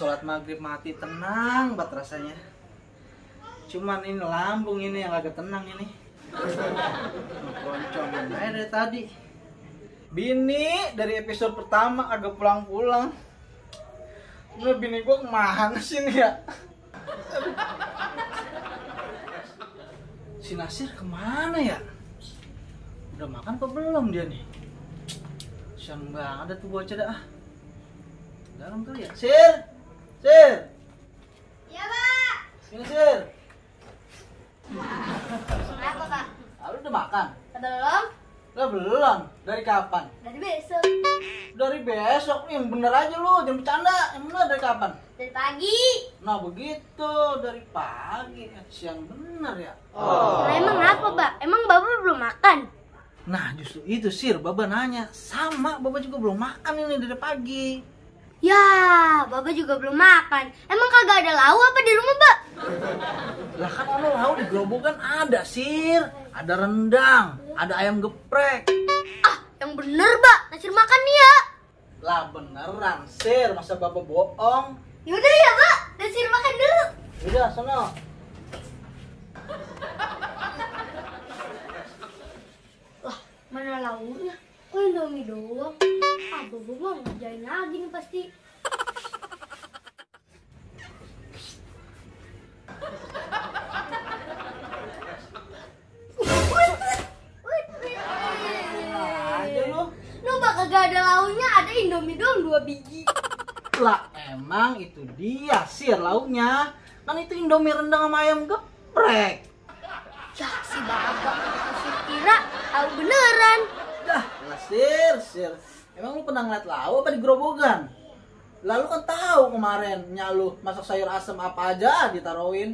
sholat maghrib mati tenang banget rasanya. Cuman ini lambung ini yang agak tenang ini. Koncongan aja dari tadi. Bini dari episode pertama agak pulang-pulang. Udah bini gue kemana sih nih ya? Si Nasir kemana ya? Udah makan apa belum dia nih? Siang banget ada tuh bocah dah. Dalam kali ya? Sir! Sir! Iya, Pak. Sini, Sir! Kenapa, Pak? Ah, lu udah makan? Belum. Lah belum? Dari kapan? Dari besok. Dari besok, yang bener aja lu, jangan bercanda. Yang bener dari kapan? Dari pagi. Nah begitu, dari pagi. Siang bener ya? Nah, emang apa, Pak? Emang Bapak belum makan? Nah justru itu Sir, Baba nanya. Sama, Baba juga belum makan ini dari pagi. Ya, Bapak juga belum makan. Emang kagak ada lauk apa di rumah, Pak? Lah kan ono lauk di gerobokan ada Sir. Ada rendang, ada ayam geprek. Ah, yang bener, Pak. Nasir makan nih ya. Lah beneran Sir, masa Bapak bohong? Yaudah ya, Pak. Nasir makan dulu. Udah, sono. Lah, mana lauknya? Oh, Indomie doang. Ah, Bapak mah ngerjain lagi nih pasti. Aja lu. Lu Pak kagak ada lauknya, ada Indomie doang 2 biji. Lah emang itu dia Sir lauknya. Kan itu Indomie rendang sama ayam geprek. Ya, si Bapak Nasir kira tahu beneran. Dah, lah Sir. Emang lu pernah ngeliat lauk apa di gerobogan? Lalu kan tahu kemarin nyalu masak sayur asam apa aja ditaruhin.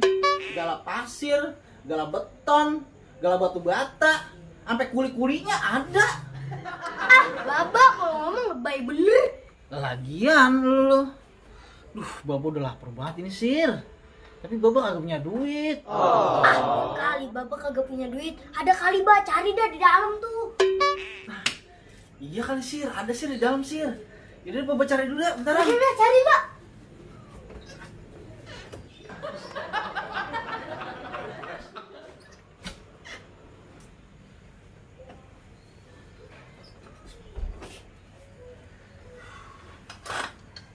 Gala pasir, gala beton, gala batu bata, sampai kuli-kulinya ada. Ah, Bapak kalau ngomong lebay bener. Lagian lu. Duh, Baba udah lapar banget ini Sir. Tapi Baba kagak punya duit. Ah, kali Bapak kagak punya duit. Ada kali, Mbak, cari dah di dalam tuh. Iya kali Sir, ada Sir di dalam Sir. Yaudah Baba cari dulu ya, bentar. Udah, cari, Mbak.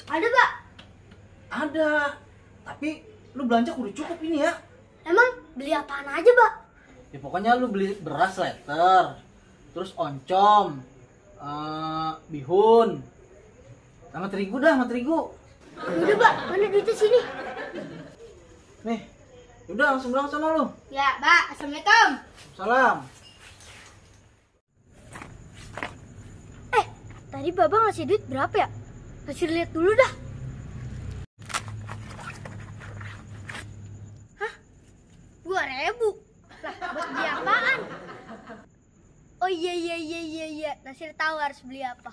Ada, Pak. Ada. Tapi lu belanja kudu cukup ini ya. Emang beli apaan aja, Pak? Ya pokoknya lu beli beras liter, terus oncom, bihun, sama terigu dah, sama terigu. Udah, Pak. Mana duitnya sini? Nih, udah langsung berangkat sana lu. Ya, Pak. Assalamualaikum. Salam. Tadi Bapak ngasih duit berapa ya? Kasih lihat dulu dah. Hah? 2.000? Lah, buat beli apaan? Oh iya. Nasir tahu harus beli apa.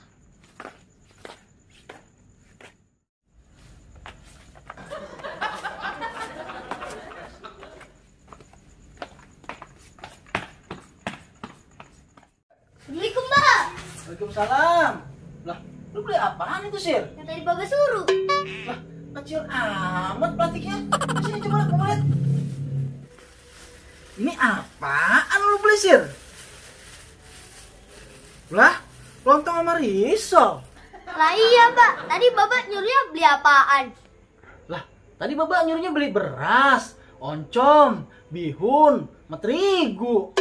Assalamualaikum, Mbak. Waalaikumsalam. Lah, lu beli apaan itu Sir? Yang tadi Bapak suruh. Lah, kecil amat plastiknya. Sini coba aku lihat. Ini apaan lu beli Sir? Lah, lontong sama risol. Lah iya, Pak. Tadi Bapak nyuruhnya beli apaan? Lah, tadi Bapak nyuruhnya beli beras, oncom, bihun, sama terigu.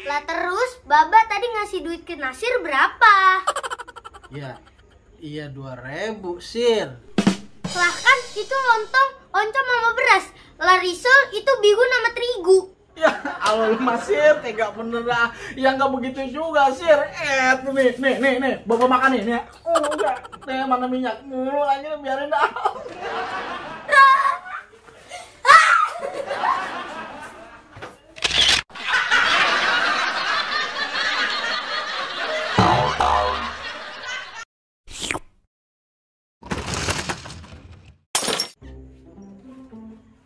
Lah terus Bapak tadi ngasih duit ke Nasir berapa? Ya, iya 2.000 Sir. Lah kan itu lontong, oncom sama beras. Lah risol itu bihun sama terigu. Ya, Allah lu Sir, tega bener dah. Ya nggak begitu juga Sir. Nih, Bapak makan nih. Oh enggak, nih mana minyak mulu aja biarin dah.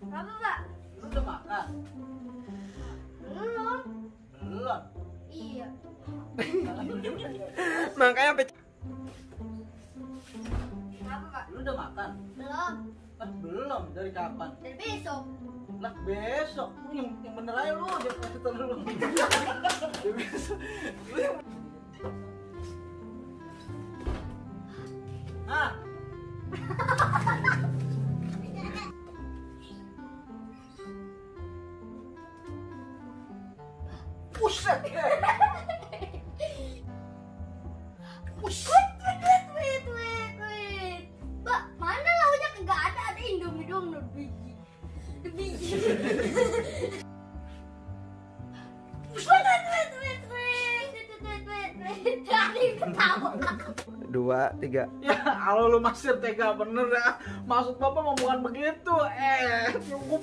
Apa, Pak? Lu udah makan? Belum. Belum. Iya. Makanya Apa, Pak? lu udah makan? Belum. Belum, dari kapan? Dari besok. Lah besok, yang bener aja lu, jangan kasih tau dulu. Ya besok, lu yang... Ah, buset ya. Buset. Wait. Mbak, mana launya kagak ada Indomie doang biji. Biji. Wait. Tadi ketawa. 2, 3. Ya, kalau lu masih tega bener ya. Maksud bapak mau bukan begitu. Tunggu.